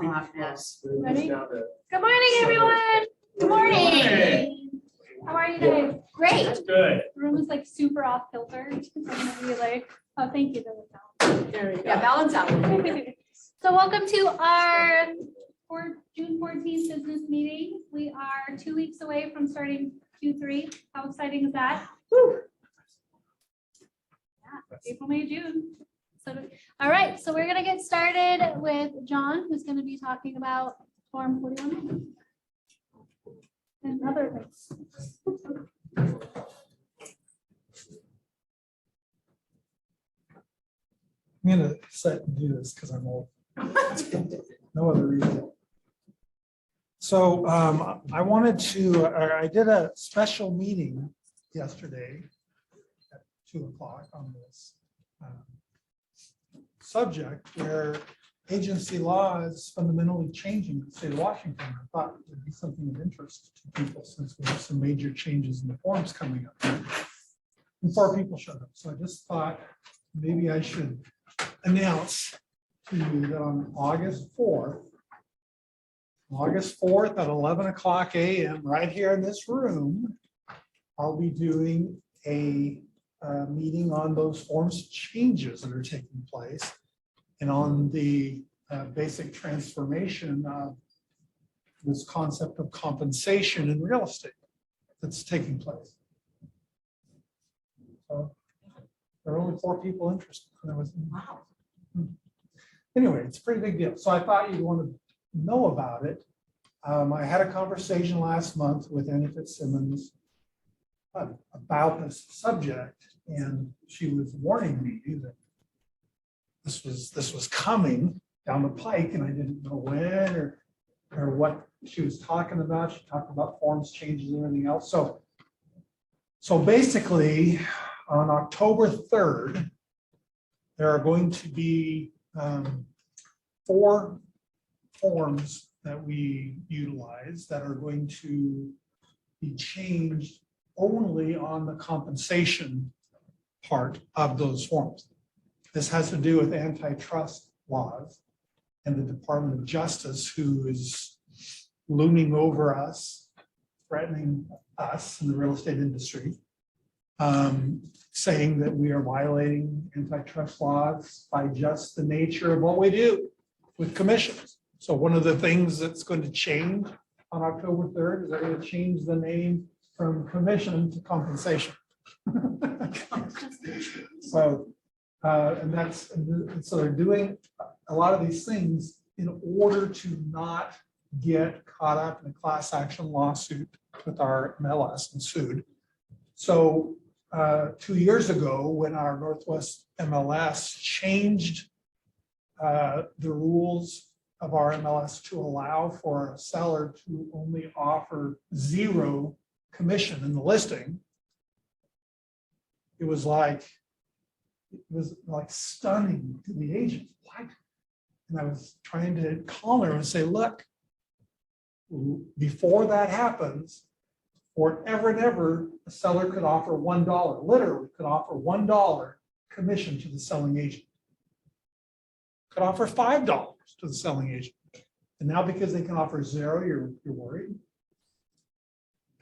Office. Ready? Good morning, everyone. Good morning. How are you today? Great. Good. The room is like super off kilter. I'm gonna be like, oh, thank you. There you go. Balance out. So welcome to our June 14th business meeting. We are 2 weeks away from starting Q3. How exciting is that? Woo. Yeah, April, May, June. So, all right, so we're gonna get started with John, who's gonna be talking about Form 41 and other things. I'm gonna sit and do this because I'm old. No other reason. So I did a special meeting yesterday at 2 o'clock on this subject where agency law is fundamentally changing in the state of Washington. I thought it would be something of interest to people since we have some major changes in the forms coming up. And 4 people showed up. So I just thought maybe I should announce to you that on August 4th at 11 o'clock a.m. right here in this room, I'll be doing a meeting on those forms changes that are taking place and on the basic transformation of this concept of compensation in real estate that's taking place. So there are only 4 people interested. Wow. Anyway, it's a pretty big deal. So I thought you'd want to know about it. I had a conversation last month with Annie Fitzsimmons about this subject, and she was warning me that this was coming down the pike, and I didn't know when or what she was talking about. She talked about forms changes and everything else. So basically, on October 3rd, there are going to be 4 forms that we utilize that are going to be changed only on the compensation part of those forms. This has to do with antitrust laws and the Department of Justice, who is looming over us, threatening us in the real estate industry, saying that we are violating antitrust laws by just the nature of what we do with commissions. So one of the things that's going to change on October 3rd is they're going to change the name from commission to compensation. So so they're doing a lot of these things in order to not get caught up in a class action lawsuit with our MLS and sued. So 2 years ago, when our Northwest MLS changed the rules of our MLS to allow for a seller to only offer 0 commission in the listing, it was like stunning to the agent. What? And I was trying to call her and say, look, before that happens, forever and ever, a seller could offer $1, literally could offer $1 commission to the selling agent. Could offer $5 to the selling agent. And now because they can offer 0, you're worried,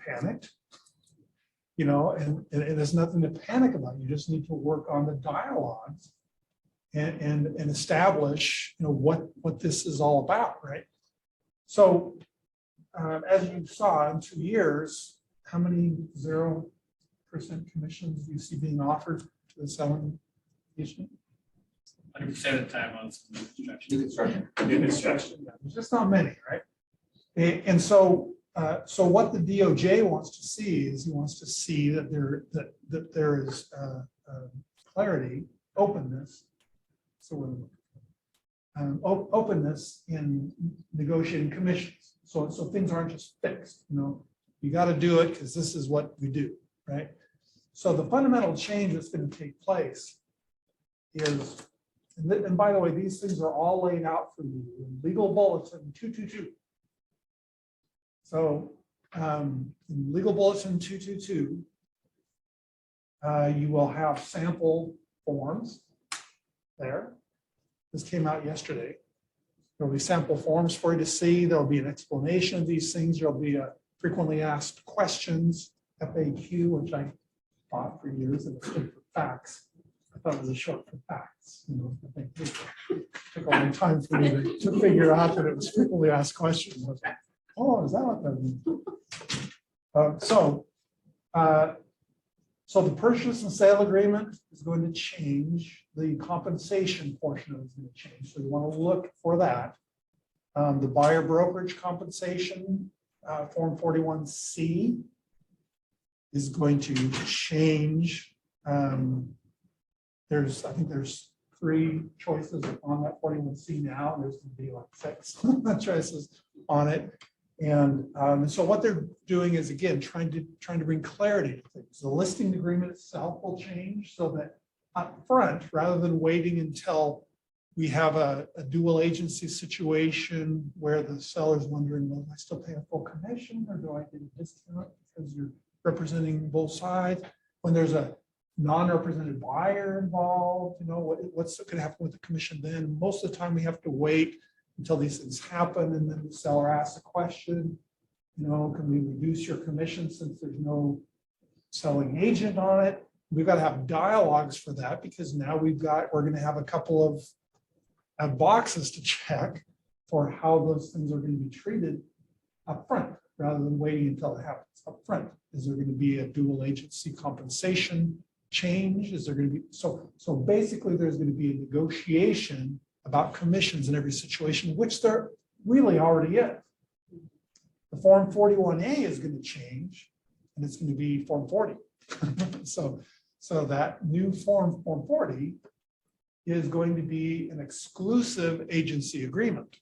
panicked, you know, and there's nothing to panic about. You just need to work on the dialogues and establish, you know, what this is all about, right? So as you saw in 2 years, how many 0% commissions do you see being offered to the selling agent? 100% of the time on New construction. There's just not many, right? And so what the DOJ wants to see is he wants to see that there is clarity, openness. So openness in negotiating commissions. So things aren't just fixed. You know, you got to do it because this is what we do, right? So the fundamental change that's going to take place is. And by the way, these things are all laid out for you in Legal Bulletin 222. So in Legal Bulletin 222, you will have sample forms there. This came out yesterday. There'll be sample forms for you to see. There'll be an explanation of these things. There'll be a frequently asked questions, FAQ, which I thought for years and it stood for facts. I thought it was a short for facts. You know, I think it took a long time for me to figure out that it was frequently asked questions. I was like, oh, is that what that means? So the purchase and sale agreement is going to change. The compensation portion of it is going to change. So you want to look for that. The buyer brokerage compensation, Form 41C, is going to change. I think there's 3 choices on that 41C now, and there's going to be like 6 choices on it. And so what they're doing is, again, trying to bring clarity to things. The listing agreement itself will change so that up front, rather than waiting until we have a dual agency situation where the seller's wondering, well, do I still pay a full commission or do I get a discount because you're representing both sides? When there's a non-represented buyer involved, you know, what's going to happen with the commission then? Most of the time we have to wait until these things happen, and then the seller asks a question, you know, can we reduce your commission since there's no selling agent on it? We've got to have dialogues for that, because now we're going to have a couple of boxes to check for how those things are going to be treated up front, rather than waiting until it happens up front. Is there going to be a dual agency compensation change? Is there going to be, so basically there's going to be a negotiation about commissions in every situation, which there really already is. The Form 41A is going to change, and it's going to be Form 40. So that new Form 40, is going to be an exclusive agency agreement.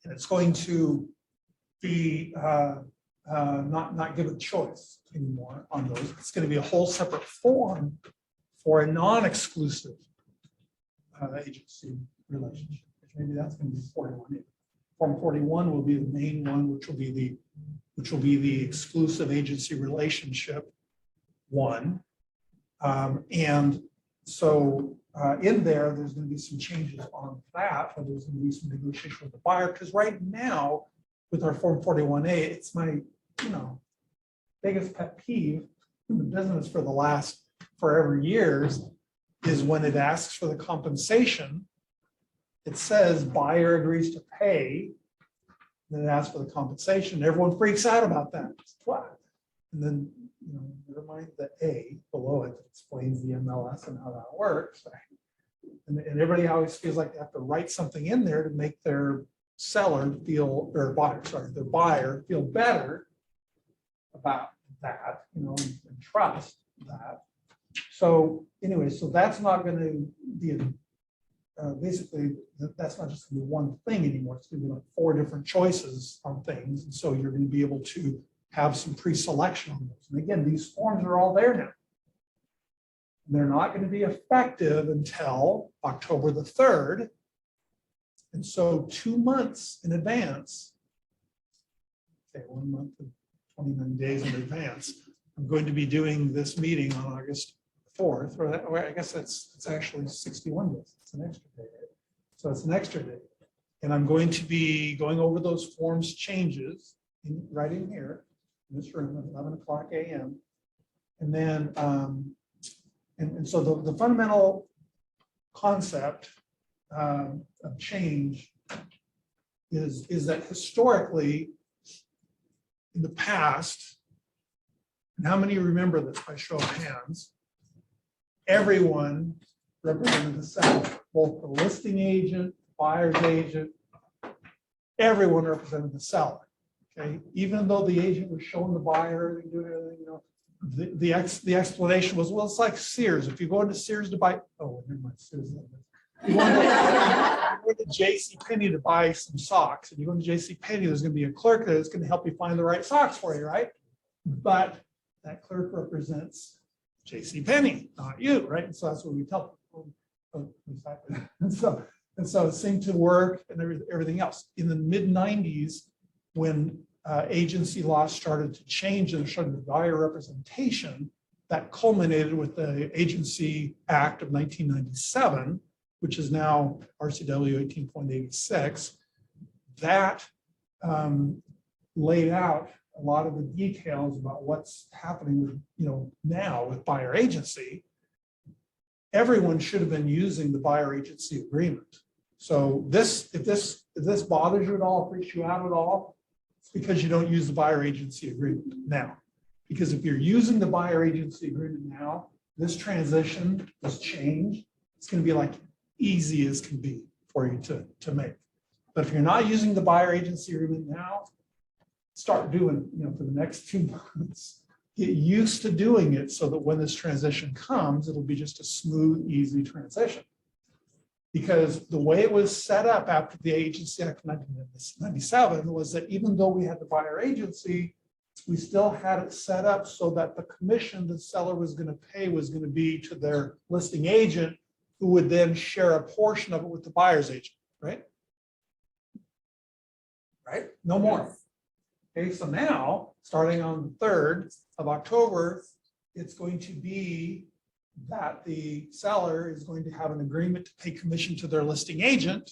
And it's going to be not give a choice anymore on those. It's going to be a whole separate form for a non-exclusive agency relationship. Maybe that's going to be 41. Form 41 will be the main one, which will be the exclusive agency relationship one. And so in there's going to be some changes on that, or there's going to be some negotiation with the buyer, because right now with our Form 41A, it's my biggest pet peeve in the business for the last forever years is when it asks for the compensation, it says buyer agrees to pay, then it asks for the compensation. Everyone freaks out about that. What? And then, never mind the A below it that explains the MLS and how that works. And everybody always feels like they have to write something in there to make their seller feel, or their buyer feel better about that, and trust that. So anyway, so that's not going to be basically, that's not just going to be one thing anymore. It's going to be like 4 different choices on things. And so you're going to be able to have some pre-selection on those. And again, these forms are all there now. They're not going to be effective until October the 3rd. And so 2 months in advance, okay, 1 month and 29 days in advance, I'm going to be doing this meeting on August 4th, or I guess it's actually 61 days. It's an extra day, right? So it's an extra day. And I'm going to be going over those forms changes right in here, in this room at 11 o'clock a.m. And then, and so the fundamental concept of change is that historically, in the past, and how many remember this by show of hands, everyone represented the seller, both the listing agent, buyer's agent, everyone represented the seller. Okay, even though the agent was showing the buyer and doing everything, the explanation was, well, it's like Sears. If you go into Sears to buy, oh, never mind, Sears. You go to JCPenney to buy some socks, and you go to JCPenney, there's going to be a clerk there that's going to help you find the right socks for you, right? But that clerk represents JCPenney, not you, right? And so that's what we tell them. And so it seemed to work and everything else. In the mid-90s, when agency law started to change and started the buyer representation, that culminated with the Agency Act of 1997, which is now RCW 18.86, that laid out a lot of the details about what's happening with, now with buyer agency. Everyone should have been using the buyer agency agreement. So if this bothers you at all, freaks you out at all, it's because you don't use the buyer agency agreement now. Because if you're using the buyer agency agreement now, this transition, this change, it's going to be like easy as can be for you to make. But if you're not using the buyer agency agreement now, start doing, for the next 2 months, get used to doing it so that when this transition comes, it'll be just a smooth, easy transition. Because the way it was set up after the Agency Act of 1997 was that even though we had the buyer agency, we still had it set up so that the commission the seller was going to pay was going to be to their listing agent, who would then share a portion of it with the buyer's agent, right? Right? No more. Okay, so now, starting on the 3rd of October, it's going to be that the seller is going to have an agreement to pay commission to their listing agent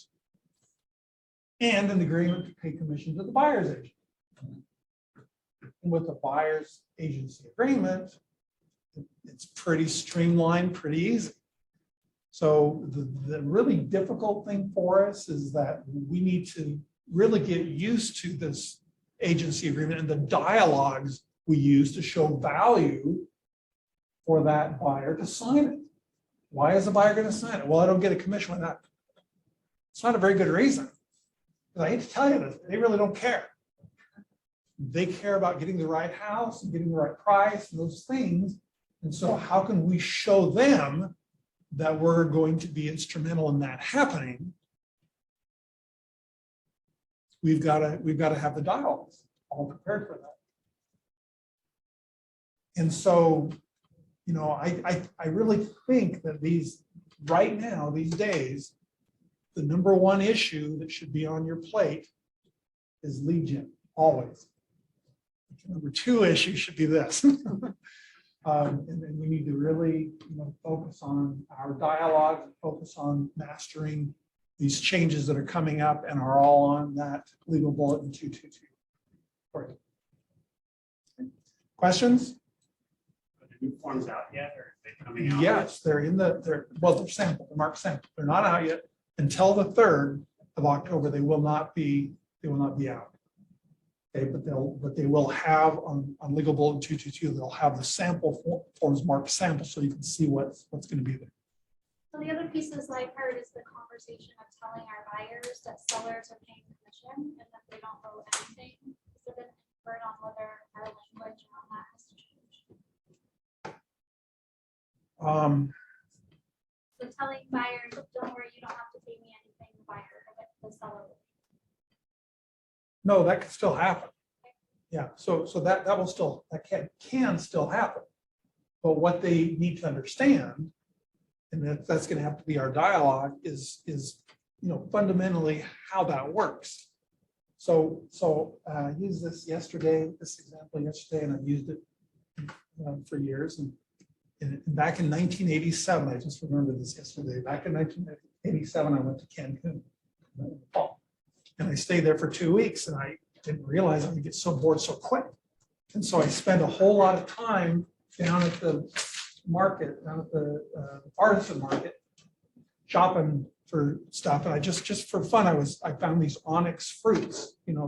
and an agreement to pay commission to the buyer's agent. And with the buyer's agency agreement, it's pretty streamlined, pretty easy. So the really difficult thing for us is that we need to really get used to this agency agreement and the dialogues we use to show value for that buyer to sign it. Why is the buyer going to sign it? Well, I don't get a commission with that. It's not a very good reason. I hate to tell you this, they really don't care. They care about getting the right house and getting the right price and those things. And so how can we show them that we're going to be instrumental in that happening? We've got to have the dialogues all prepared for that. And so, I really think that right now, these days, the number one issue that should be on your plate is lead gen, always. The number two issue should be this. And then we need to really focus on our dialogue, and focus on mastering these changes that are coming up and are all on that legal bulletin 222. Right. Questions? Are the new forms out yet, or are they coming out? Yes, they're they're sample, they're marked sample. They're not out yet. Until the 3rd of October, they will not be out. Okay, but they will have on legal bulletin 222, they'll have the sample forms marked sample so you can see what's going to be there. So the other pieces I've heard is the conversation of telling our buyers that sellers are paying commission and that they don't owe anything. Is there been word on whether our language on that has to change? So telling buyers, don't worry, you don't have to pay me anything, the buyer, the seller. No, that can still happen. Yeah, so that will still, that can still happen. But what they need to understand, and that's going to have to be our dialogue, is fundamentally how that works. So I used this example yesterday, and I've used it for years. And back in 1987, I just remembered this yesterday. Back in 1987, I went to Cancun in the fall, and I stayed there for 2 weeks, and I didn't realize I would get so bored so quick. And so I spent a whole lot of time down at the market, down at the artisan market, shopping for stuff. And I just for fun, I found these onyx fruits, and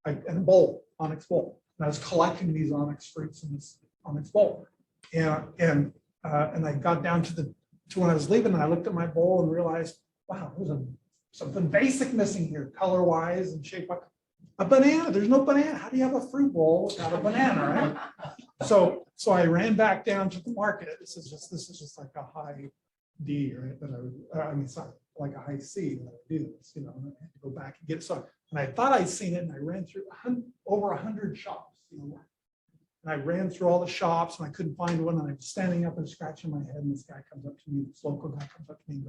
a bowl, onyx bowl. And I was collecting these onyx fruits in this onyx bowl. And I got down to when I was leaving, and I looked at my bowl and realized, wow, there's something basic missing here, color-wise and shape-wise. A banana. There's no banana. How do you have a fruit bowl without a banana, right? So I ran back down to the market. This is just like a high D, right? But sorry, like a high C that I would do this, and I had to go back and get it. So, and I thought I'd seen it, and I ran through over 100 shops, and I ran through all the shops, and I couldn't find one. And I'm standing up and scratching my head, and this guy comes up to me, this local guy comes up to me and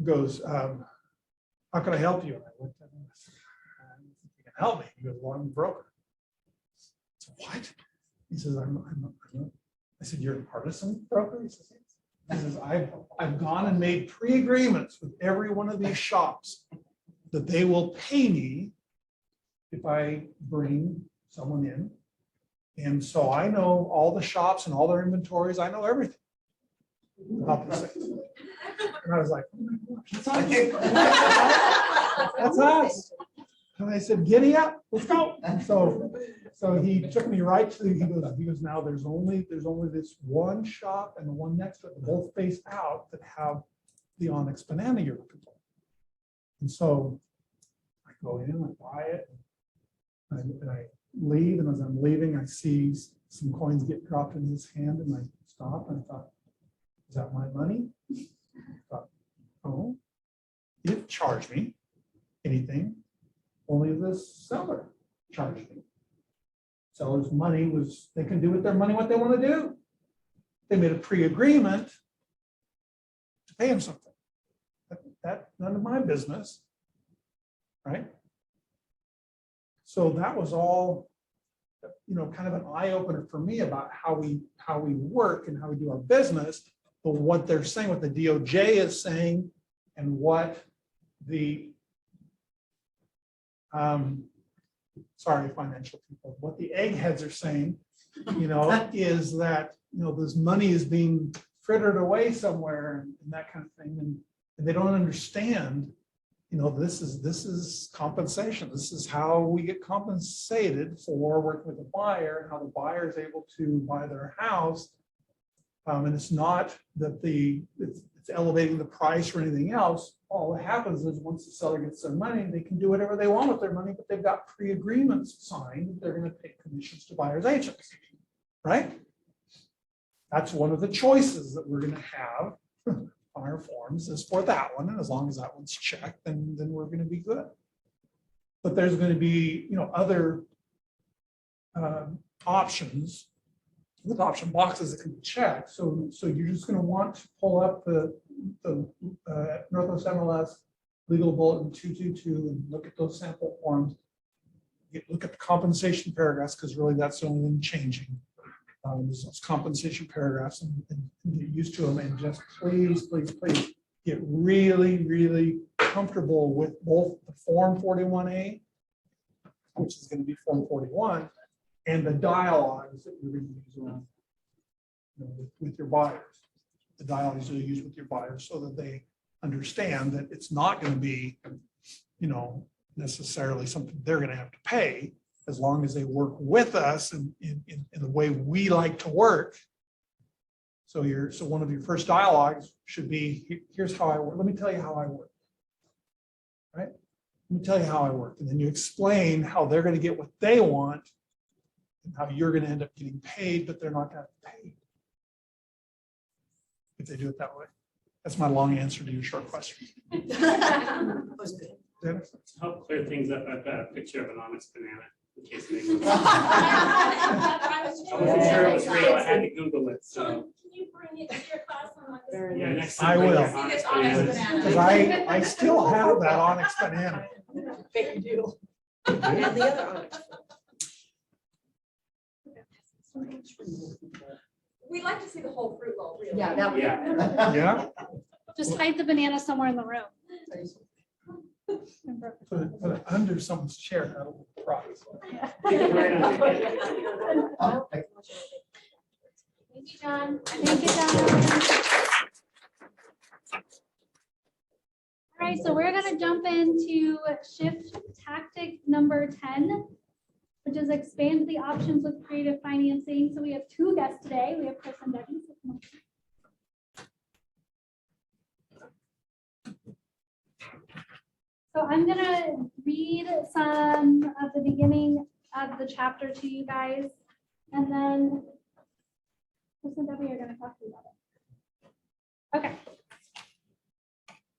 goes, how can I help you? And I looked at him and I said, you can help me. He goes, well, I'm a broker. I said, what? He says, I said, you're an artisan broker? He says, yes. is I've gone and made pre-agreements with every one of these shops that they will pay me if I bring someone in. And so I know all the shops and all their inventories. I know everything about this thing. And I was like, oh my gosh, that's us. And I said, giddy up, let's go. So he took me right to, he goes, now there's only this one shop and the one next to it, both face out, that have the onyx banana you're looking for. And so I go in, I buy it, and I leave, and as I'm leaving, I see some coins get dropped in his hand, and I stop, and I thought, is that my money? I thought, oh, he didn't charge me anything. Only the seller charged me. Seller's money was, they can do with their money what they want to do. They made a pre-agreement to pay him something. That none of my business, right? So that was all, kind of an eye-opener for me about how we work and how we do our business. But what they're saying, what the DOJ is saying, and what the financial people, what the eggheads are saying, is that, this money is being frittered away somewhere and that kind of thing. And they don't understand, this is compensation. This is how we get compensated for working with a buyer, and how the buyer is able to buy their house. And it's not that it's elevating the price or anything else. All that happens is once the seller gets their money, they can do whatever they want with their money, but they've got pre-agreements signed that they're going to pay commissions to buyer's agents, right? That's one of the choices that we're going to have on our forms, is for that one. And as long as that one's checked, then we're going to be good. But there's going to be, other options with option boxes that can be checked. So you're just going to want to pull up the Northwest MLS Legal Bulletin 222 and look at those sample forms. Look at the compensation paragraphs, because really that's the only thing changing. Those compensation paragraphs, and get used to them, and just please get really, really comfortable with both the Form 41A, which is going to be Form 41, and the dialogues that you're going to use around, with your buyers. The dialogues you'll use with your buyers, so that they understand that it's not going to be, necessarily something they're going to have to pay, as long as they work with us in the way we like to work. So one of your first dialogues should be, here's how I work. Let me tell you how I work. Right? Let me tell you how I work. And then you explain how they're going to get what they want, and how you're going to end up getting paid, but they're not going to pay if they do it that way. That's my long answer to your short question. Dennis? To help clear things up, I've got a picture of an onyx banana in case anyone. I I wasn't sure it was real. I had to Google it. So Can you bring it to your class on this? yeah, next I time bring will. your See onyx this onyx bananas. banana. Because I still have that onyx banana. Bet you do. And the other onyx. We'd like to see the whole fruit bowl, really. Yeah, that would. Yeah. Yeah. Just hide the banana somewhere in the room. Put it under someone's chair. That'll be a prize. Right on the Thank you, John. Thank you, John. All right, so we're going to jump into shift tactic number 10, which is expand the options with creative financing. So we have two guests today. We have Chris and Debbie. So I'm going to read some of the beginning of the chapter to you guys, and then Chris and Debbie are going to talk to you about it. Okay.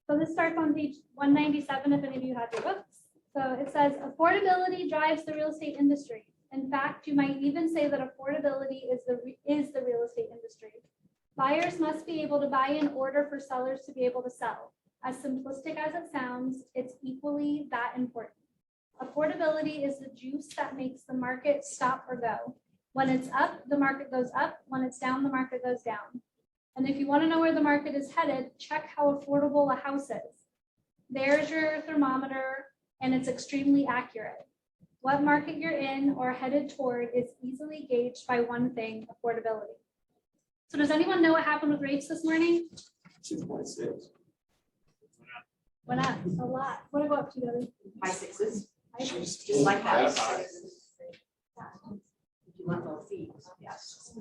So this starts on page 197 if any of you have your books. So it says, affordability drives the real estate industry. In fact, you might even say that affordability is the real estate industry. Buyers must be able to buy in order for sellers to be able to sell. As simplistic as it sounds, it's equally that important. Affordability is the juice that makes the market stop or go. When it's up, the market goes up. When it's down, the market goes down. And if you want to know where the market is headed, check how affordable a house is. There's your thermometer, and it's extremely accurate. What market you're in or headed toward is easily gauged by one thing, affordability. So does anyone know what happened with rates this morning? 2.6. Went up a lot. What did it go up to, Debbie? High sixes, I- just like that. That's If you want those fees, yes.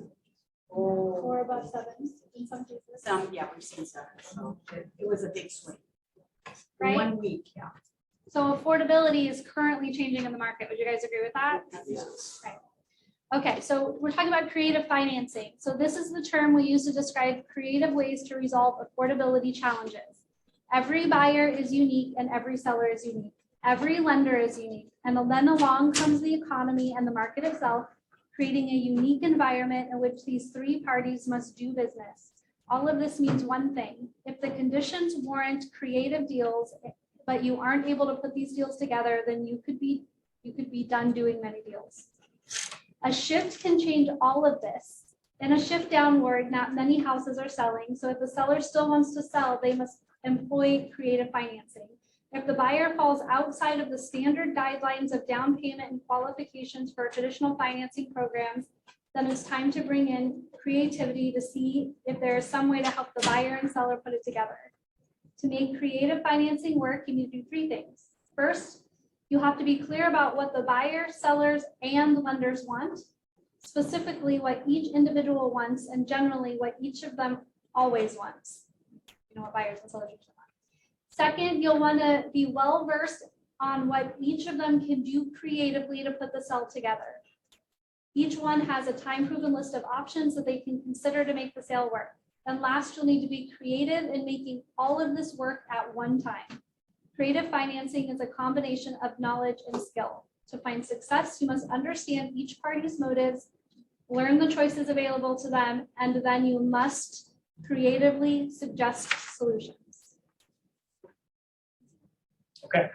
Or above 7 in some cases. Some, yeah, we've seen some, so it was a big swing. Right. 1 week, yeah. So affordability is currently changing in the market. Would you guys agree with that? Yes. Okay, so we're talking about creative financing. So this is the term we use to describe creative ways to resolve affordability challenges. Every buyer is unique and every seller is unique. Every lender is unique. And then along comes the economy and the market itself, creating a unique environment in which these three parties must do business. All of this means one thing. If the conditions warrant creative deals, but you aren't able to put these deals together, then you could be done doing many deals. A shift can change all of this. In a shift downward, not many houses are selling. So if the seller still wants to sell, they must employ creative financing. If the buyer falls outside of the standard guidelines of down payment and qualifications for traditional financing programs, then it's time to bring in creativity to see if there is some way to help the buyer and seller put it together. To make creative financing work, you need to do 3 things. First, you have to be clear about what the buyer, sellers, and lenders want, specifically what each individual wants, and generally what each of them always wants. You know what buyers and sellers usually want. Second, you'll want to be well-versed on what each of them can do creatively to put the sale together. Each one has a time-proven list of options that they can consider to make the sale work. And last, you'll need to be creative in making all of this work at one time. Creative financing is a combination of knowledge and skill. To find success, you must understand each party's motives, learn the choices available to them, and then you must creatively suggest solutions. Okay.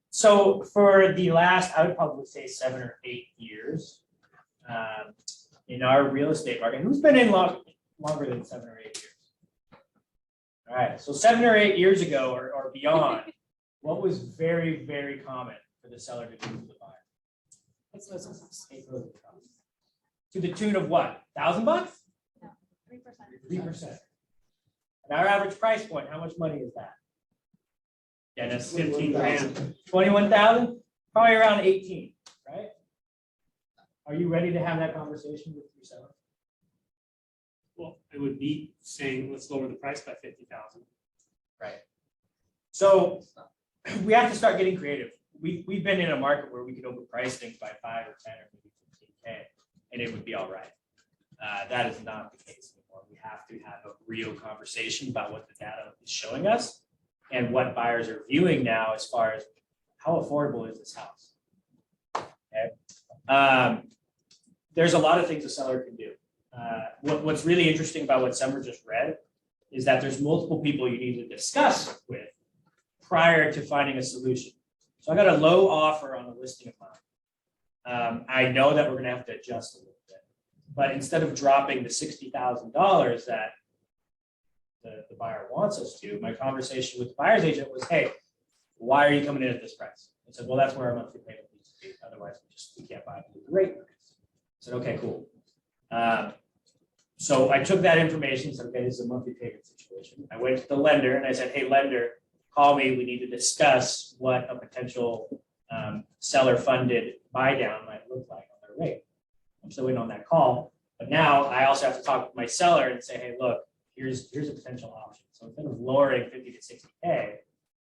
So for the last, I would probably say 7 or 8 years, in our real estate market, who's been in longer than 7 or 8 years? All right, so 7 or 8 years ago or beyond, what was very, very common for the seller to do to the buyer? Take closing costs. To the tune of what? $1,000? No, 3%. 3%. And our average price point, how much money is that? Yeah, that's 15 grand. 21,000? Probably around 18, right? Are you ready to have that conversation with your seller? Well, it would be saying, let's lower the price by 50,000. Right. So we have to start getting creative. We've been in a market where we could overprice things by 5 or 10 or maybe 15K, and it would be all right. That is not the case anymore. We have to have a real conversation about what the data is showing us and what buyers are viewing now as far as how affordable is this house. Okay. There's a lot of things a seller can do. What's really interesting about what Summer just read is that there's multiple people you need to discuss with prior to finding a solution. So I got a low offer on a listing of mine. I know that we're going to have to adjust a little bit, but instead of dropping the $60,000 that the buyer wants us to, my conversation with the buyer's agent was, hey, why are you coming in at this price? I said, well, that's where our monthly payment needs to be. Otherwise, we can't buy it at the rate. I said, okay, cool. So I took that information and said, okay, this is a monthly payment situation. I went to the lender and I said, hey, lender, call me. We need to discuss what a potential seller-funded buy down might look like on their rate. I'm still waiting on that call. But now I also have to talk with my seller and say, hey, look, here's a potential option. So instead of lowering 50 to 60K,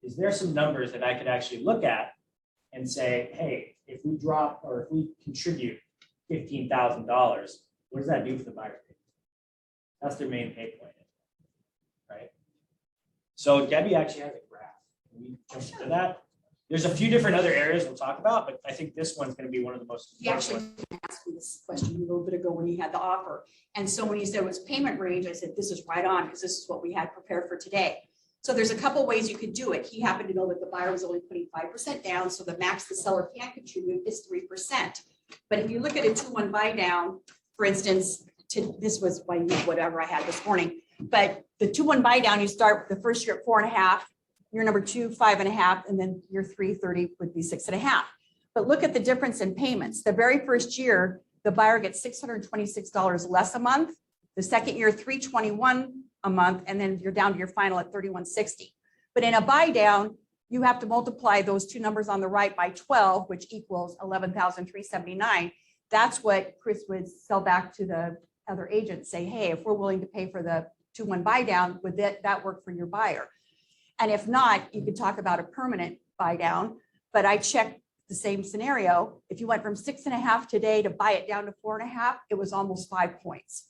is there some numbers that I could actually look at and say, hey, if we drop or if we contribute $15,000, what does that do for the buyer? That's their main pay point, right? So Debbie actually has a graph. Can we jump into that? There's a few different other areas we'll talk about, but I think this one's going to be one of the most He actually asked me this question a little bit ago when he had the offer. And so when he said it was payment range, I said, this is right on because this is what we had prepared for today. So there's a couple ways you could do it. He happened to know that the buyer was only putting 5% down. So the max the seller can contribute is 3%. But if you look at a 2-1 buy down, for instance, this was by whatever I had this morning, but the 2-1 buy down, you start the first year at 4.5, year number 2, 5.5, and then year 3, 30 would be 6.5. But look at the difference in payments. The very first year, the buyer gets $626 less a month. The second year, $321 a month, and then you're down to your final at $3160. But in a buy down, you have to multiply those two numbers on the right by 12, which equals $11,379. That's what Chris would sell back to the other agents, say, hey, if we're willing to pay for the 2-1 buy down, would that work for your buyer? And if not, you could talk about a permanent buy down. But I checked the same scenario. If you went from 6.5 today to buy it down to 4.5, it was almost 5 points.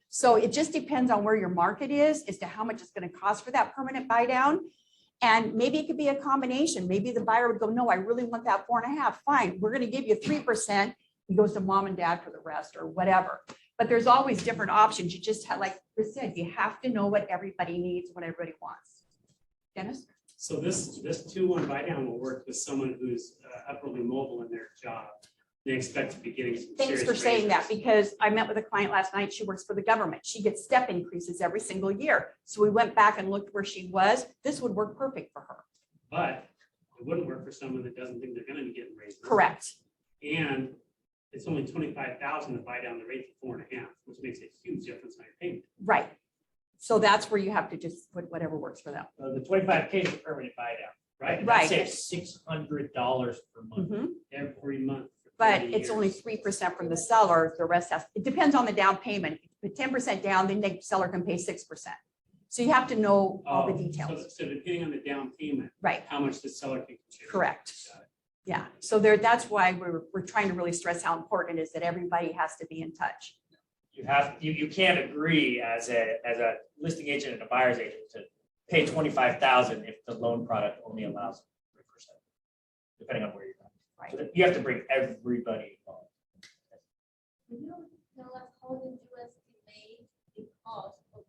So it just depends on where your market is as to how much it's going to cost for that permanent buy down. And maybe it could be a combination. Maybe the buyer would go, no, I really want that 4.5. Fine, we're going to give you 3%. He goes to mom and dad for the rest or whatever. But there's always different options. You just have, like Chris said, you have to know what everybody needs, what everybody wants. Dennis? So this 2-1 buy down will work with someone who's upwardly mobile in their job. They expect to be getting some Thanks serious for saying that, raises. because I met with a client last night. She works for the government. She gets step increases every single year. So we went back and looked where she was. This would work perfect for her. But it wouldn't work for someone that doesn't think they're gonna be getting raises. Correct. And it's only $25,000 to buy down the rate to 4.5, which makes a huge difference on your payment. Right. So that's where you have to just put whatever works for them. The 25K is a permanent buy down, right? And Right. that saves $600 per month. Mhm. Every month. for But 30 it's only years. 3% from the seller. The rest has, it depends on the down payment. If you put 10% down, then the seller can pay 6%. So you have to know all the Oh, details. So depending on the down payment, Right. how much the seller can contribute. Correct. Got it. Yeah. So there, that's why we're trying to really stress how important it is that everybody has to be in touch. You can't agree as a listing agent and a buyer's agent to pay $25,000 if the loan product only allows 3%, depending on where you're at. Right. So you have to bring everybody involved. You know how did you estimate the cost of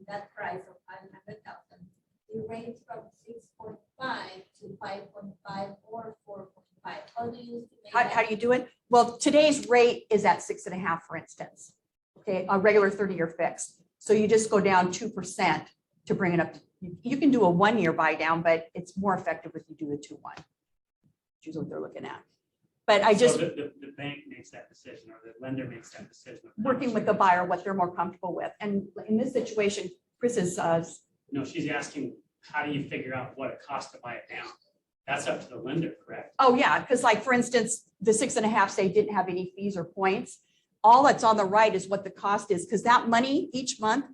that price of 500,000? It ranges from 6.5 to 5.5 or 4.5. How do you estimate? How do you do it? Well, today's rate is at 6.5, for instance. Okay, a regular 30-year fixed. So you just go down 2% to bring it up. You can do a 1-year buy down, but it's more effective if you do the 2-1. Which is what they're looking at. But I just, So the bank makes that decision, or the lender makes that decision. of how working much with they the buyer, what they're more comfortable with. And in this situation, Chris is, No, she's asking, how do you figure out what it costs to buy it down? That's up to the lender, correct? oh yeah, because like, for instance, the 6.5 say didn't have any fees or points. All that's on the right is what the cost is, because that money each month,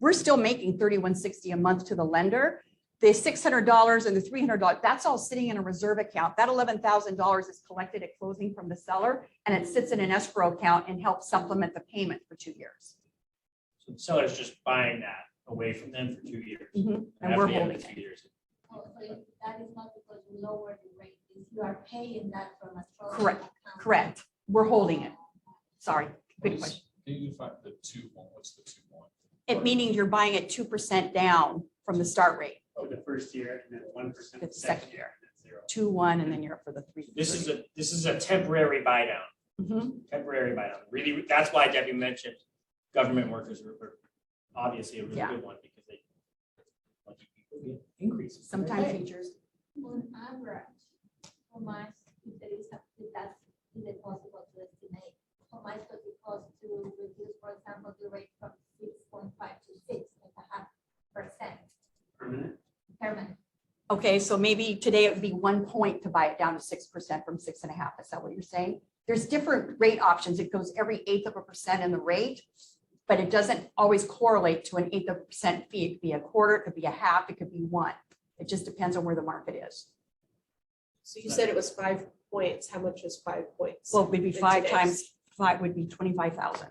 we're still making $31.60 a month to the lender. The $600 and the $300, that's all sitting in a reserve account. That $11,000 is collected at closing from the seller, and it sits in an escrow account and helps supplement the payment for 2 years. So the seller's just buying that away from them for 2 years. And after we're the end holding of it. 2 years, Oh, so that is not because you lower the rate, is you are paying that from a. trust Correct, account. Correct. We're holding it. Sorry, good question. Can you define the 2-1? What's the 2-1? It meaning you're buying it 2% down from the start rate, For the first year, and then 1% The the second second year. and then 0. 2-1, and then you're up for the 3. This is a temporary buy down. Mhm. Temporary buy down. Really, that's why Debbie mentioned government workers are obviously a really Yeah. good one, because they lucky people get increases. Sometimes Right. features. On average, how much, if there is if that's even possible to estimate, how much does it cost to reduce, for example, the rate from 6.5 to 6.5% Permanent. permanent? Okay, so maybe today it would be 1 point to buy it down to 6% from 6.5. Is that what you're saying? There's different rate options. It goes every 1/8 of a percent in the rate, but it doesn't always correlate to an 1/8 of a percent fee. It could be a quarter, it could be a half, it could be 1. It just depends on where the market is. So you said it was 5 points. How much was 5 points? Well, it would be in 5 today's? times 5 would be 25,000.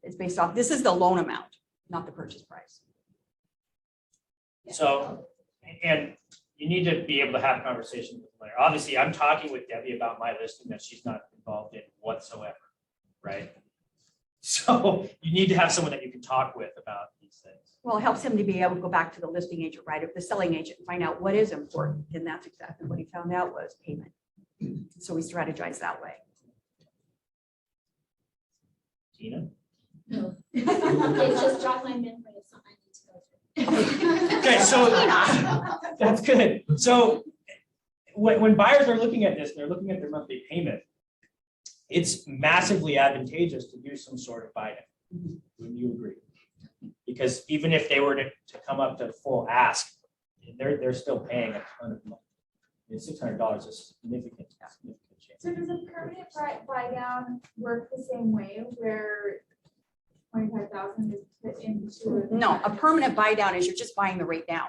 It's based off, this is the loan amount, not the purchase price. So, and you need to be able to have conversations with the lender. Obviously, I'm talking with Debbie about my listing that she's not involved in whatsoever, right? So you need to have someone that you can talk with about these things. Well, it helps him to be able to go back to the listing agent, right? If the selling agent and find out what is important, then that's exactly what he found out was payment. So we strategize that way. Tina? No. It's just dropped my memory of something I need to go through. Okay, so that's good. So when buyers are looking at this, they're looking at their monthly payment. It's massively advantageous to do some sort of buy down. Wouldn't you agree? Because even if they were to come up to full ask, they're still paying a ton of money. $600 is significant change. So does a permanent buy down work the same way where 25,000 is put into? No, a permanent buy down is you're just buying the rate down.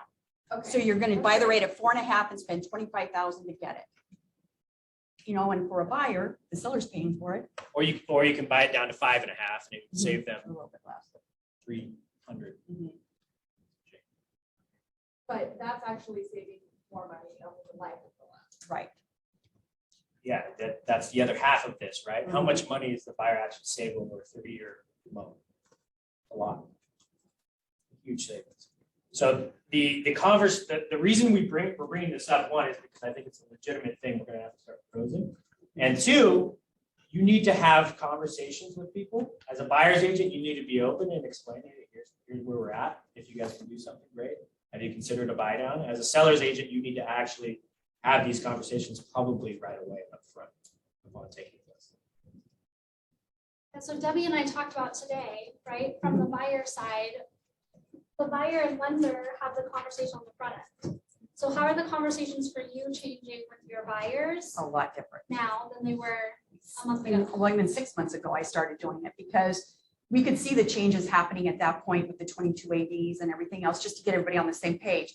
So you're gonna buy the rate at 4.5 and spend 25,000 to get it. You know, and for a buyer, the seller's paying for it. Or you can buy it down to 5.5 and it would save them A little bit less. 300. But that's actually saving more money over the life of the lot. Right. Yeah, that's the other half of this, right? How much money is the buyer actually save over a 30-year loan? A lot. Huge savings. So the reason we're bringing this up, one, is because I think it's a legitimate thing we're gonna have to start proposing. And two, you need to have conversations with people. As a buyer's agent, you need to be open and explain, hey, here's where we're at. If you guys can do something great, have you considered a buy down? As a seller's agent, you need to actually have these conversations probably right away up front upon taking this. And so Debbie and I talked about today, right, from the buyer side, the buyer and lender have the conversation on the front end. So how are the conversations for you changing with your buyers A lot different. now than they were a month ago? Well, even 6 months ago, I started doing it because we could see the changes happening at that point with the 22 ADs and everything else, just to get everybody on the same page.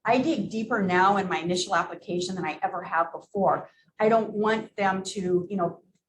I dig deeper now in my initial application than I ever have before. I don't want them to,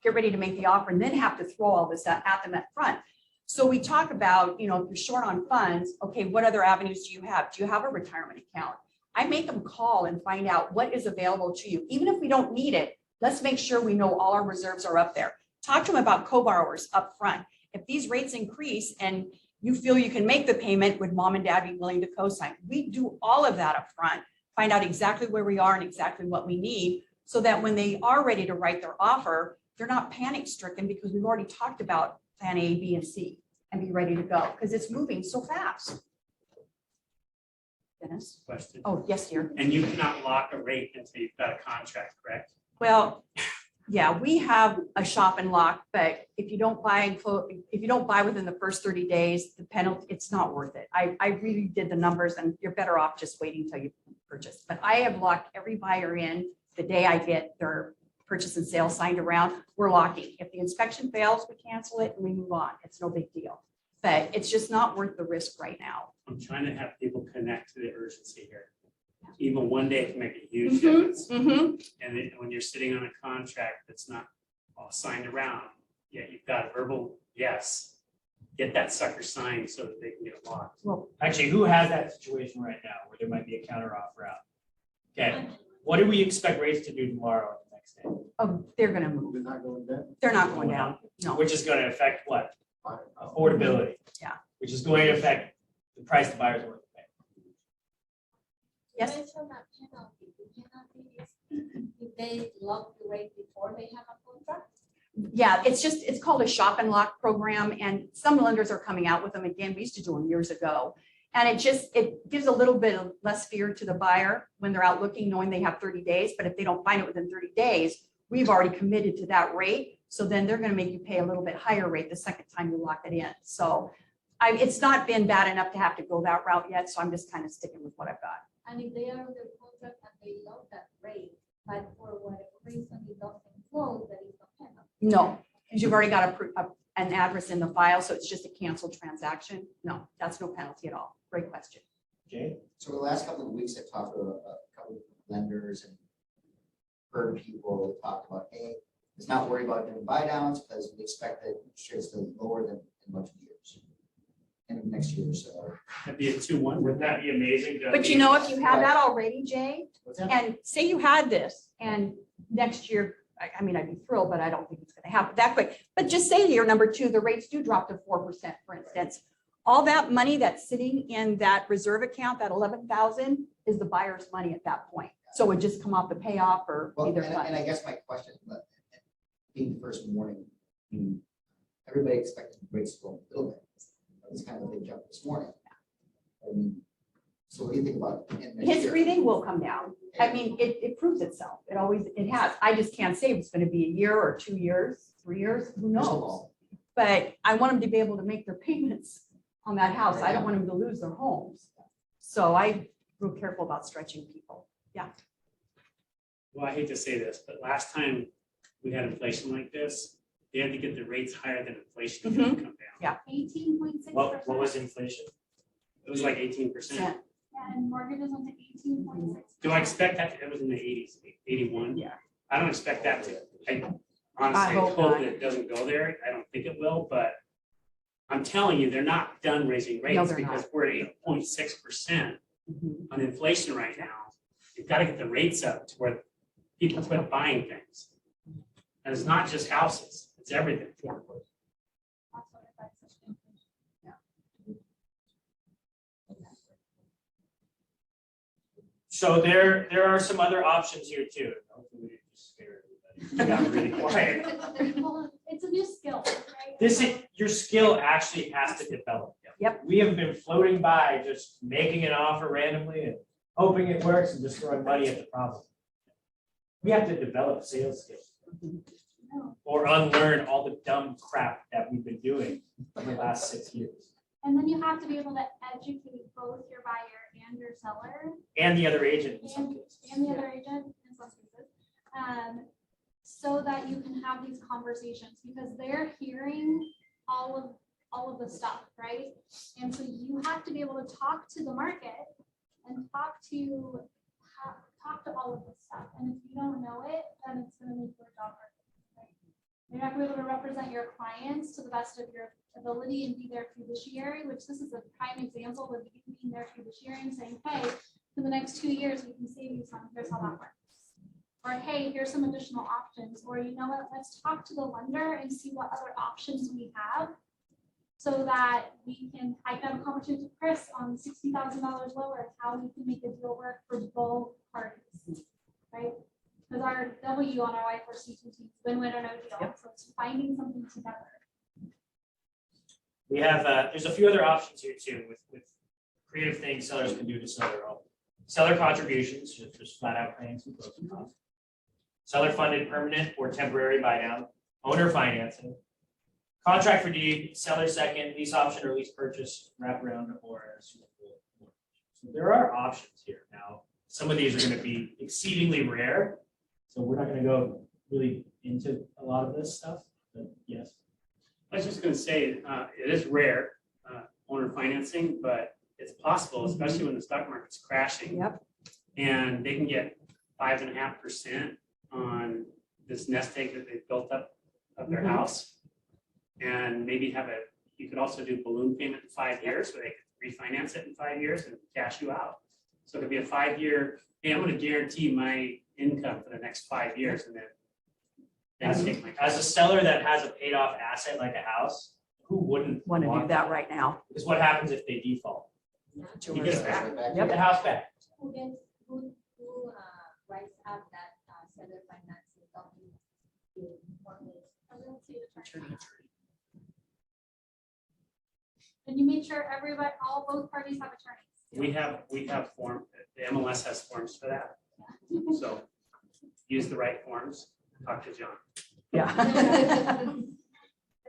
get ready to make the offer and then have to throw all this at them at front. So we talk about, if you're short on funds, okay, what other avenues do you have? Do you have a retirement account? I make them call and find out what is available to you. Even if we don't need it, let's make sure we know all our reserves are up there. Talk to them about co-borrowers up front. If these rates increase and you feel you can make the payment, would mom and dad be willing to co-sign? We do all of that up front, find out exactly where we are and exactly what we need, so that when they are ready to write their offer, they're not panic stricken because we've already talked about plan A, B, and C and be ready to go because it's moving so fast. Dennis? Question. Oh, yes, dear. And you cannot lock a rate until you've got a contract, correct? Well, yeah, we have a shop and lock, but if you don't buy within the first 30 days, the penalty, it's not worth it. I really did the numbers and you're better off just waiting until you purchase. But I have locked every buyer in the day I get their purchase and sale signed around. We're locking. If the inspection fails, we cancel it and we move on. It's no big deal. But it's just not worth the risk right now. I'm trying to have people connect to the urgency here. Even one day can make a huge difference. And when you're sitting on a contract that's not all signed around, yet you've got a verbal yes, get that sucker signed so that they can get it locked. Well, Actually, who has that situation right now where there might be a counter offer out? Okay, what do we expect rates to do tomorrow or the next day? oh, they're going to move. They're not going down. They're not going down. No. Which is going to affect what? Affordability. Yeah. Which is going to affect the price the buyers are willing to pay. Yes. You mentioned that penalty. The penalty is if they lock the rate before they have a contract. Yeah, it's called a shop and lock program, and some lenders are coming out with them again. We used to do them years ago. And it gives a little bit of less fear to the buyer when they're out looking, knowing they have 30 days. But if they don't find it within 30 days, we've already committed to that rate. So then they're going to make you pay a little bit higher rate the second time you lock it in. So it's not been bad enough to have to go that route yet. So I'm just kind of sticking with what I've got. And if they are under contract and they lock that rate, but for whatever reason it doesn't close, there is no penalty. No, because you've already got an address in the file. So it's just a canceled transaction. No, that's no penalty at all. Great question. Jay? So the last couple of weeks, I've talked to a couple of lenders and heard people talk about, hey, let's not worry about doing buy downs because we expect that interest rates to lower than in a bunch of years. In the next year or so. That'd be a 2-1. Wouldn't that be amazing? But if you have that already, Jay, What's that? and say you had this and next year, I mean, I'd be thrilled, but I don't think it's going to happen that quick. But just say year number 2, the rates do drop to 4%, for instance. All that money that's sitting in that reserve account, that 11,000 is the buyer's money at that point. So it would just come off the payoff or Well, either and fund. I guess my question, being the first morning, everybody expected rates to go up a little bit. That was kind of a big jump this morning. I mean, so what do you think about in next His year? breathing will come down. I mean, it proves itself. It has. I just can't say if it's gonna be a year or 2 years, 3 years, who Crystal knows? ball. But I want them to be able to make their payments on that house. I don't want them to lose their homes. So I real careful about stretching people. Well, I hate to say this, but last time we had inflation like this, they had to get the rates higher than inflation to come down. 18.6%. What was inflation? It was like 18%. Yeah, and mortgages went to 18.6%. Do I expect that? It was in the 80s, 81. Yeah. I don't expect that to, I honestly I hope hope not. that it doesn't go there. I don't think it will, but I'm telling you, they're not done raising rates they're because not. we're at 8.6% Mhm. on inflation right now. You've got to get the rates up to where people quit buying things. And it's not just houses, it's everything. That's what affects such inflation. So there are some other options here too. Hopefully we didn't just scare everybody. We got really quiet. Well, it's a new skill, right? This is, your skill actually has to develop. Yep. We have been floating by, just making an offer randomly and hoping it works and just throwing money at the problem. We have to develop sales skills or unlearn all the dumb crap that we've been doing for the last 6 years. And then you have to be able to educate both your buyer and your seller And the other agent in some cases. and the other agent in some cases. So that you can have these conversations because they're hearing all of the stuff, right? And so you have to be able to talk to the market and talk to all of this stuff. And if you don't know it, then it's gonna make your job harder. Right? You're not gonna be able to represent your clients to the best of your ability and be their fiduciary, which this is a prime example of you being their fiduciary and saying, hey, for the next 2 years, we can save you some, here's how that works. Or hey, here's some additional options, or you know what, let's talk to the lender and see what other options we have. So that I can have a conversation with Chris on $60,000 lower, how we can make the deal work for both parties, right? Because our W on our Y4C is win-win or no deal, so it's finding something together. We have, there's a few other options here too with creative things sellers can do to sell their home. Seller contributions, just flat out paying some closing costs. Seller funded permanent or temporary buy down, owner financing. Contract for deed, seller second, lease option or lease purchase, wraparound or a suitable mortgage. So there are options here. Now, some of these are going to be exceedingly rare. So we're not going to go really into a lot of this stuff, but yes. I was just gonna say, it is rare, owner financing, but it's possible, especially when the stock market's crashing. Yep. And they can get 5.5% on this nest egg that they've built up of their house. And maybe you could also do balloon payment in 5 years, where they could refinance it in 5 years and cash you out. So it could be a 5-year, hey, I'm gonna guarantee my income for the next 5 years and then take my. As a seller that has a paid off asset like a house, who wouldn't Want to do want that right now. Because what happens if they default? You get it back. Back Get the house back. Who writes up that seller financing document? The mortgage. I don't see the attorney. And you make sure both parties have attorneys. We have form, the MLS has forms for that. So use the right forms, talk to John. Yeah. And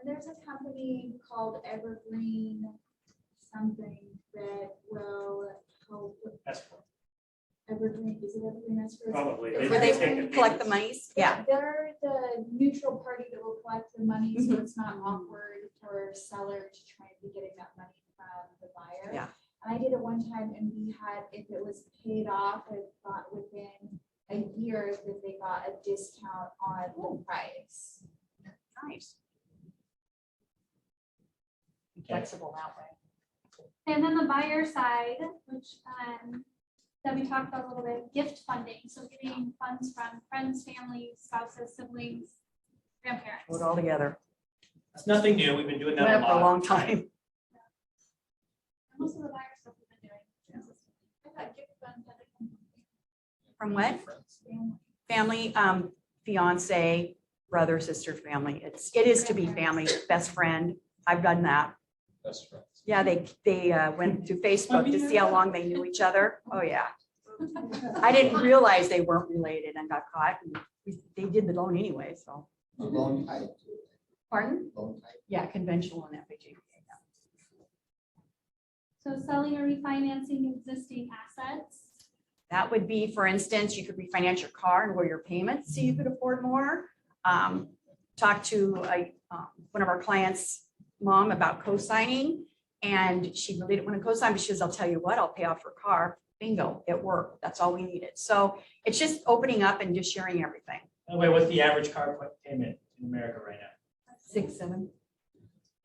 there's a company called Evergreen something that will help with That's cool. Evergreen, is it Evergreen escrow? Probably. Where take they it. collect the monies? Yeah. They're the neutral party that will collect the money, so it's not awkward for seller to try and be getting that money from the buyer. Yeah. And I did it one time and we had, if it was paid off, I thought within a year that they got a discount on the price. Nice. Be flexible that way. And then the buyer side, which that we talked about a little bit, gift funding. So getting funds from friends, family, spouses, siblings, grandparents. Put it all together. That's nothing new. We've been doing that Went a for a lot. long time. Most of the buyer stuff we've been doing. I thought gift funds had to come From what? from family. Family, fiance, brother, sister, family. It is to be family, best friend. I've done that. Best friends. Yeah, they went to Facebook to see how long they knew each other. Oh, yeah. I didn't realize they weren't related and got caught. And they did the loan anyway, so. A loan type. Pardon? Loan type. Yeah, conventional and FHA. So selling or refinancing existing assets. That would be, for instance, you could refinance your car and lower your payments so you could afford more. Talk to one of our clients' mom about co-signing, and she really didn't want to co-sign, but she says, I'll tell you what, I'll pay off her car. Bingo, it worked. That's all we needed. So it's just opening up and just sharing everything. By the way, what's the average car payment in America right now? 6, 7.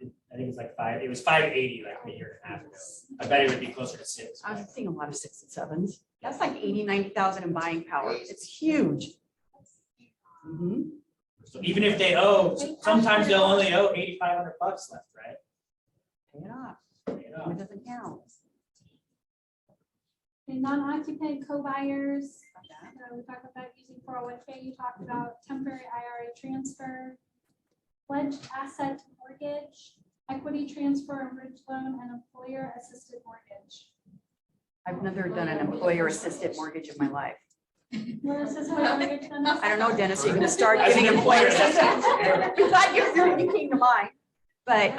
I think it's like it was 580 like a year and a half ago. I bet it would be closer to 6. I was seeing a lot of 6 and 7s. That's like 80, 90,000 in buying power. It's huge. Mhm. So even if they owe, sometimes they'll only owe $8,500 left, right? Pay it off. Pay it off. It doesn't count. And non-occupant co-buyers, we talked about using 401k, you talked about temporary IRA transfer, pledged asset mortgage, equity transfer and bridge loan, and employer assisted mortgage. I've never done an employer assisted mortgage in my life. What is this employer mortgage, Dennis? I don't know, Dennis, you're gonna start As an giving employer employer assistance. You thought you came to mind, but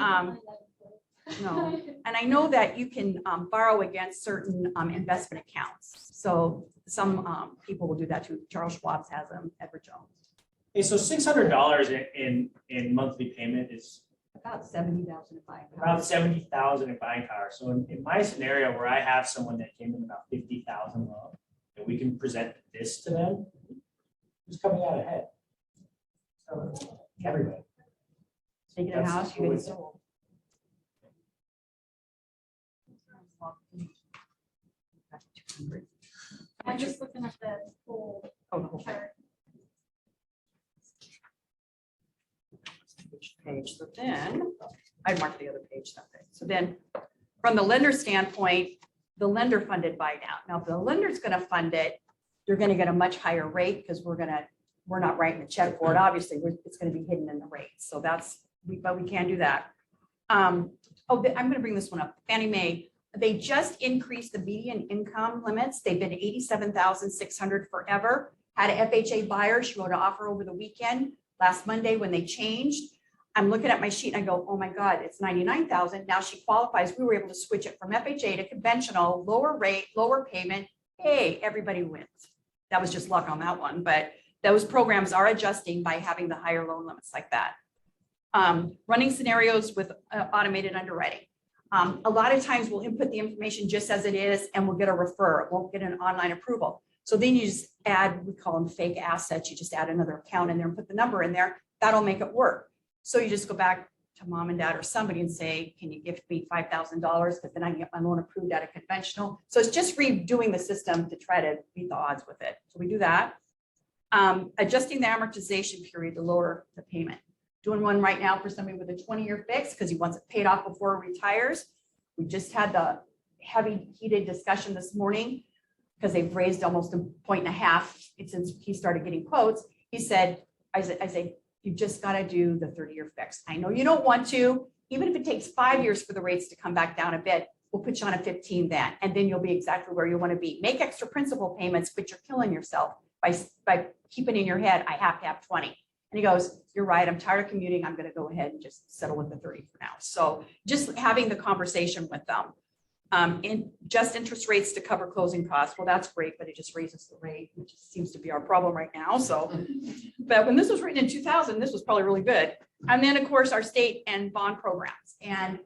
no. And I know that you can borrow against certain investment accounts. So some people will do that too. Charles Schwab's has them, Edward Jones. Okay, so $600 in monthly payment is About 70,000 if I. about 70,000 in buying power. So in my scenario where I have someone that came in about 50,000 low, and we can present this to them, who's coming out ahead? Everybody. Take it a house, you get it sold. I'm just looking at the full Oh, chart. page. So then I marked the other page that way. So then from the lender standpoint, the lender funded buy down. Now, if the lender's going to fund it, you're going to get a much higher rate because we're not writing the check for it. Obviously, it's going to be hidden in the rate. So but we can do that. I'm going to bring this one up. Fannie Mae, they just increased the median income limits. They've been 87,600 forever. Had an FHA buyer. She wrote an offer over the weekend last Monday when they changed. I'm looking at my sheet and I go, oh my God, it's 99,000. Now she qualifies. We were able to switch it from FHA to conventional, lower rate, lower payment. Hey, everybody wins. That was just luck on that one. But those programs are adjusting by having the higher loan limits like that. Running scenarios with automated underwriting. A lot of times we'll input the information just as it is and we'll get a refer. It won't get an online approval. So then you just add, we call them fake assets. You just add another account in there and put the number in there. That'll make it work. So you just go back to mom and dad or somebody and say, can you give me $5,000? Because then I can get my loan approved at a conventional. So it's just redoing the system to try to beat the odds with it. So we do that. Adjusting the amortization period to lower the payment. Doing one right now for somebody with a 20-year fix because he wants it paid off before he retires. We just had the heavy heated discussion this morning because they've raised almost 1.5 points since he started getting quotes. He said, I said, you just got to do the 30-year fix. I know you don't want to, even if it takes 5 years for the rates to come back down a bit, we'll put you on a 15 then, and then you'll be exactly where you want to be. Make extra principal payments, but you're killing yourself by keeping in your head, I have to have 20. And he goes, you're right, I'm tired of commuting. I'm going to go ahead and just settle with the 30 for now. So just having the conversation with them. And just interest rates to cover closing costs. Well, that's great, but it just raises the rate, which seems to be our problem right now. So, but when this was written in 2000, this was probably really good. And then of course, our state and bond programs, and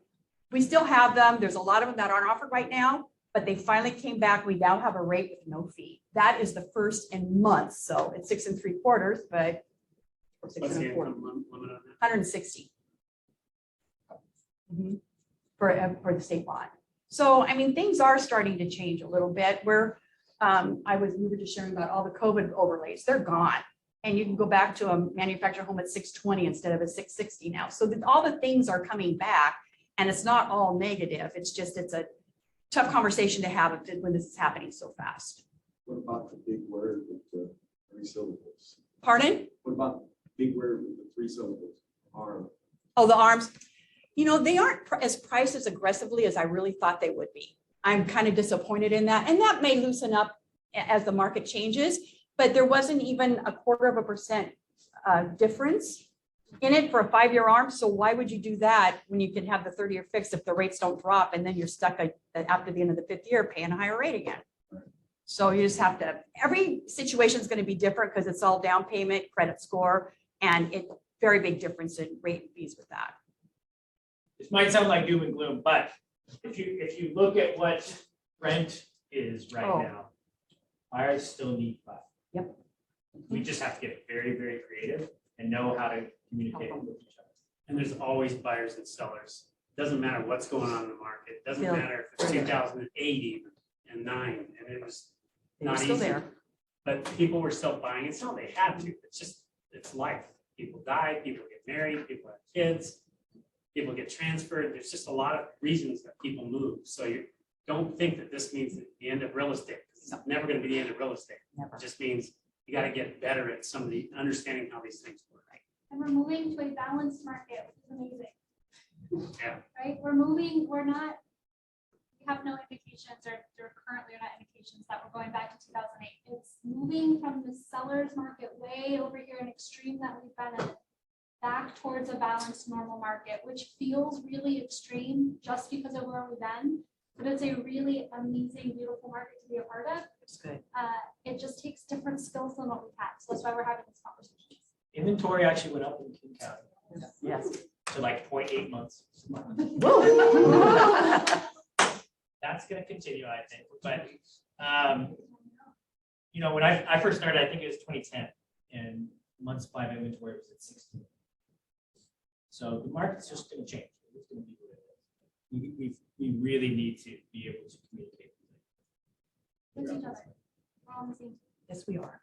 we still have them. There's a lot of them that aren't offered right now, but they finally came back. We now have a rate with no fee. That is the first in months. So it's 6 3/4, but or 6 What's the 1/4. income limit on that? 160 for the state bond. So, I mean, things are starting to change a little bit where we were just sharing about all the COVID overlays, they're gone. And you can go back to a manufactured home at 620 instead of a 660 now. So that all the things are coming back and it's not all negative. It's just, it's a tough conversation to have when this is happening so fast. What about the big word with the resealables? Pardon? What about big word with the 3 syllables, arm. Oh, the arms, they aren't as priced as aggressively as I really thought they would be. I'm kind of disappointed in that, and that may loosen up as the market changes, but there wasn't even 1/4% difference in it for a 5-year arm. So why would you do that when you can have the 30-year fixed if the rates don't drop and then you're stuck after the end of the 5th year paying a higher rate again? So you just have to, every situation is going to be different because it's all down payment, credit score, and it very big difference in rate and fees with that. This might sound like doom and gloom, but if you look at what rent is right Oh. now, buyers still need 5. Yep. We just have to get very, very creative and know how to communicate with each other. And there's always buyers and sellers. Doesn't matter what's going on in the market. Doesn't Yeah. matter if it's 2008 even and 9, and it was They're not still easy. there. But people were still buying and selling. They had to. It's life. People die, people get married, people have kids, people get transferred. There's just a lot of reasons that people move. So you don't think that this means the end of real estate. It's never going to be the end of real estate. Never. It just means you got to get better at some of the understanding how these things work. And we're moving to a balanced market, which is amazing. Yeah. Right? We have no indications or there currently are not indications that we're going back to 2008. It's moving from the seller's market way over here, an extreme that we've been in, back towards a balanced normal market, which feels really extreme just because of where we've been. But it's a really amazing, beautiful market to be a part of. It's good. It just takes different skills than what we've had. So that's why we're having this conversation. Inventory actually went up in King County Yes. to like 0.8 months. That's going to continue, I think. But, when I first started, I think it was 2010, and month supply of inventory was at 16. So the market's just going to change. It's going to be what it is. We really need to be able to communicate. With each other. We're all on the same team. Yes, we are.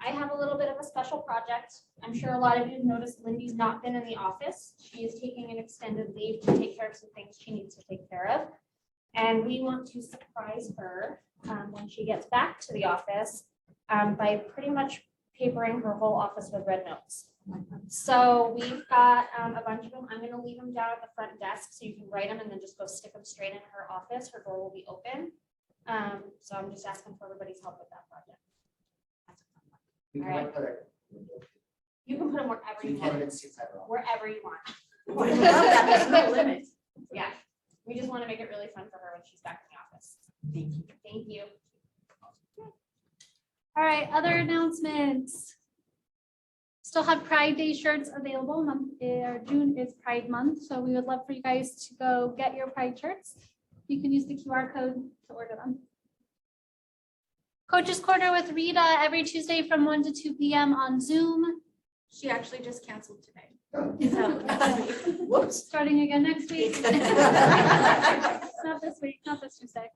I have a little bit of a special project. I'm sure a lot of you have noticed Lindy's not been in the office. She is taking an extended leave to take care of some things she needs to take care of. And we want to surprise her when she gets back to the office by pretty much papering her whole office with red notes. So we've got a bunch of them. I'm going to leave them down at the front desk so you can write them and then just go stick them straight in her office. Her door will be open. So I'm just asking for everybody's help with that project. We All can right. put it. You can put them wherever you want. 2 seats I don't know. Wherever you want. There's no limit. Yeah, we just want to make it really fun for her when she's back in the office. Thank you. Thank you. All right, other announcements. Still have Pride Day shirts available. June is Pride Month, so we would love for you guys to go get your Pride shirts. You can use the QR code to order them. Coach's Corner with Rita every Tuesday from 1 to 2 p.m. on Zoom. She actually just canceled today. Whoops. Starting again next week. Not this week, not this Tuesday.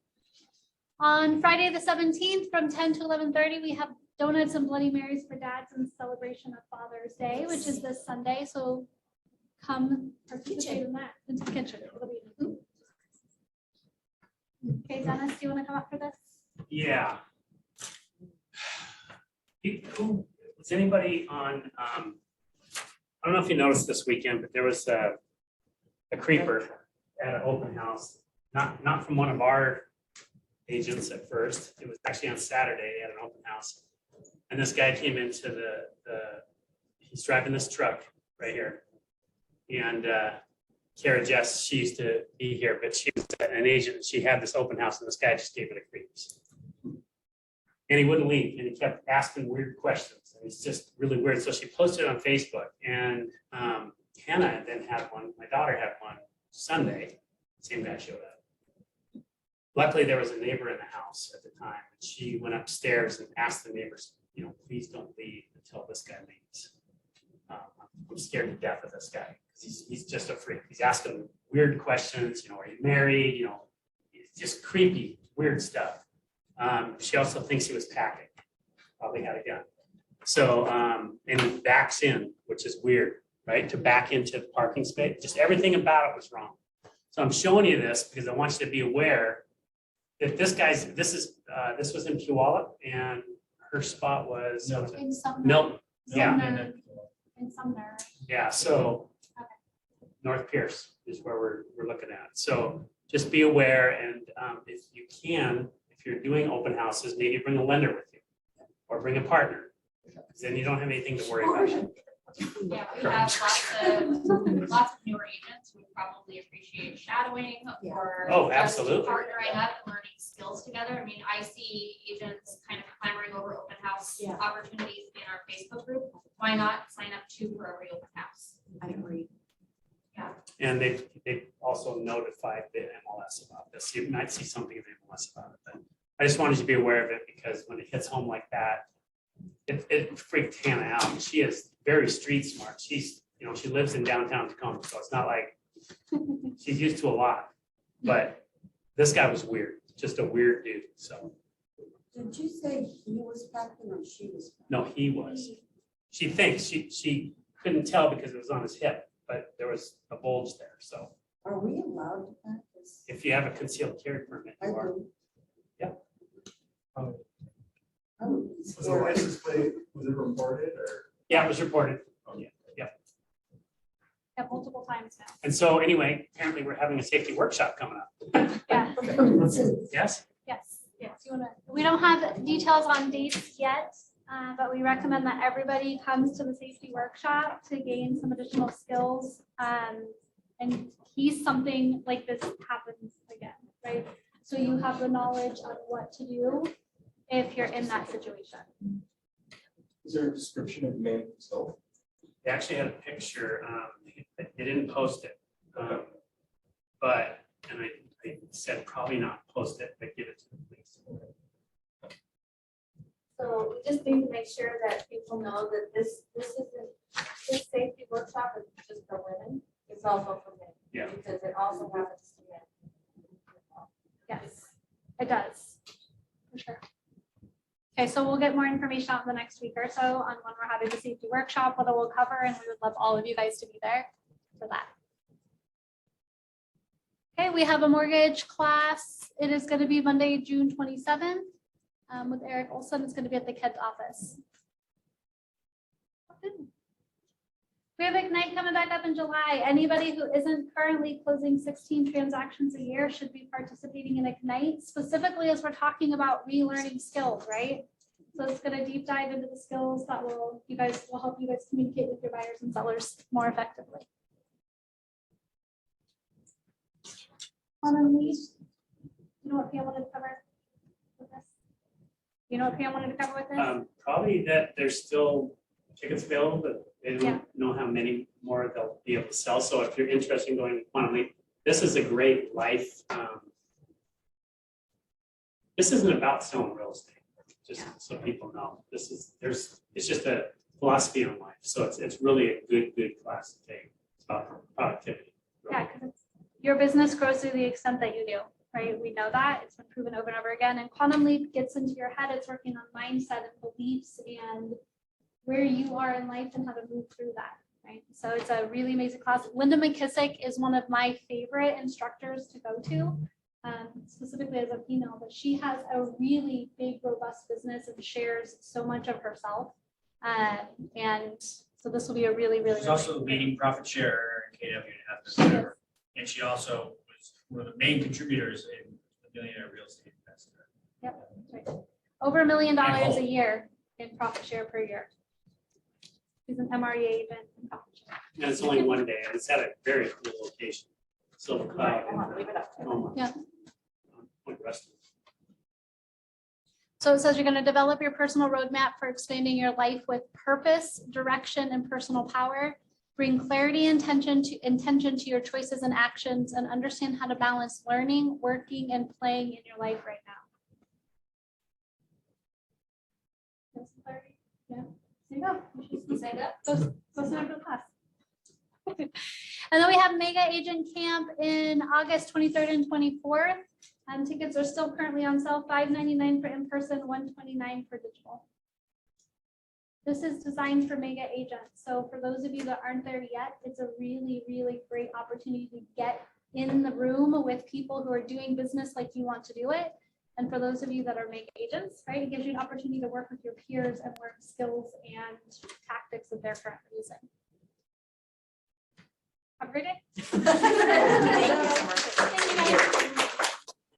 On Friday, the 17th, from 10 to 11:30, we have donuts and Bloody Marys for dads in celebration of Father's Day, which is this Sunday. So come participate in that into the kitchen. It'll be- Okay, Dennis, do you want to come up for this? Yeah. Was anybody on, I don't know if you noticed this weekend, but there was a creeper at an open house, not from one of our agents at first. It was actually on Saturday at an open house. And this guy came into he's driving this truck right here. And Kara Jess, she used to be here, but she was an agent. She had this open house and this guy just gave it a creeps. And he wouldn't leave, and he kept asking weird questions. And it's just really weird. So she posted it on Facebook, and Hannah then had one. My daughter had one Sunday. Same guy showed up. Luckily, there was a neighbor in the house at the time. And she went upstairs and asked the neighbors, please don't leave until this guy leaves. I'm scared to death of this guy. He's just a freak. He's asking weird questions. Are you married? It's just creepy, weird stuff. She also thinks he was packing, probably had a gun. So, and he backs in, which is weird. right, to back into the parking space. Just everything about it was wrong. So I'm showing you this because I want you to be aware that this was in Puyallup and her spot was. In Sumner. Nope. Yeah. Sumner. In Sumner. Yeah, so North Pierce is where we're looking at. So just be aware, and if you can, if you're doing open houses, maybe bring a lender with you or bring a partner. Because then you don't have anything to worry about. Yeah, we have lots of newer agents who probably appreciate shadowing or. Oh, just absolutely. Partnering up and learning skills together. I mean, I see agents kind of clamoring over open house opportunities in our Facebook group. Why not sign up for every open house? I agree. And they've also notified the MLS about this. You might see something in the MLS about it, but I just wanted you to be aware of it because when it hits home like that, it freaked Hannah out. She is very street smart. She's, she lives in downtown Tacoma, so it's not like she's used to a lot. But this guy was weird, just a weird dude. So. Did you say he was packing or she was? No, he was. She thinks she couldn't tell because it was on his hip, but there was a bulge there. So. Are we allowed to practice? If you have a concealed carry permit, you are. Yeah. Was the license plate, was it reported or? Yeah, it was reported. Yeah, multiple times now. And so anyway, apparently we're having a safety workshop coming up. Yeah. Yes? Yes. We don't have details on dates yet, but we recommend that everybody comes to the safety workshop to gain some additional skills. And in case something like this happens again, right? So you have the knowledge of what to do if you're in that situation. Is there a description of the man himself? They actually had a picture. They didn't post it. But I said probably not post it, but give it to the police. So we just need to make sure that people know that this safety workshop is just for women. It's also for men. Yeah. Because it also happens to men. Yes, it does, for sure. Okay, so we'll get more information out in the next week or so on when we're having the safety workshop, what it will cover, and we would love all of you guys to be there for that. Okay, we have a mortgage class. It is going to be Monday, June 27th with Eric Olson. It's going to be at the KEDS office. We have McNeil coming back up in July. Anybody who isn't currently closing 16 transactions a year should be participating in McNeil, specifically as we're talking about relearning skills, right? So it's going to deep dive into the skills that will help you guys communicate with your buyers and sellers more effectively. On lease, you know what Pam wanted to cover with this? You know what Pam wanted to cover with this? Probably that there's still tickets available, but they don't know how many more they'll be able to sell. So if you're interested in going to Quantum Leap, this is a great life. This isn't about selling real estate, just so people know. It's just a philosophy on life. So it's really a good class to take. It's about productivity. Yeah, because your business grows to the extent that you do, right? We know that. It's been proven over and over again. And Quantum Leap gets into your head. It's working on mindset and beliefs and where you are in life and how to move through that, right? So it's a really amazing class. Linda McKissick is one of my favorite instructors to go to, specifically as a female, but she has a really big, robust business and shares so much of herself. And so this will be a really She's also the leading profit sharer in KW. And she also was one of the main contributors in the Millionaire Real Estate Investor. Yep, that's right. Over $1 million a year in profit share per year. She's an MREA agent in profit share. And it's only one day, and it's at a very cool location. Silver Cloud. Leave it up. Tacoma. Yeah. Point Reston. So it says you're going to develop your personal roadmap for expanding your life with purpose, direction, and personal power. Bring clarity and intention to your choices and actions, and understand how to balance learning, working, and playing in your life right now. Yeah. There you go. You should say that. Go sign up for the class. And then we have Mega Agent Camp in August 23rd and 24th. Tickets are still currently on sale, $5.99 for in-person, $129 for digital. This is designed for mega agents. So for those of you that aren't there yet, it's a really, really great opportunity to get in the room with people who are doing business like you want to do it. And for those of you that are mega agents, right, it gives you an opportunity to work with your peers and learn skills and tactics that they're currently using. Have a great day.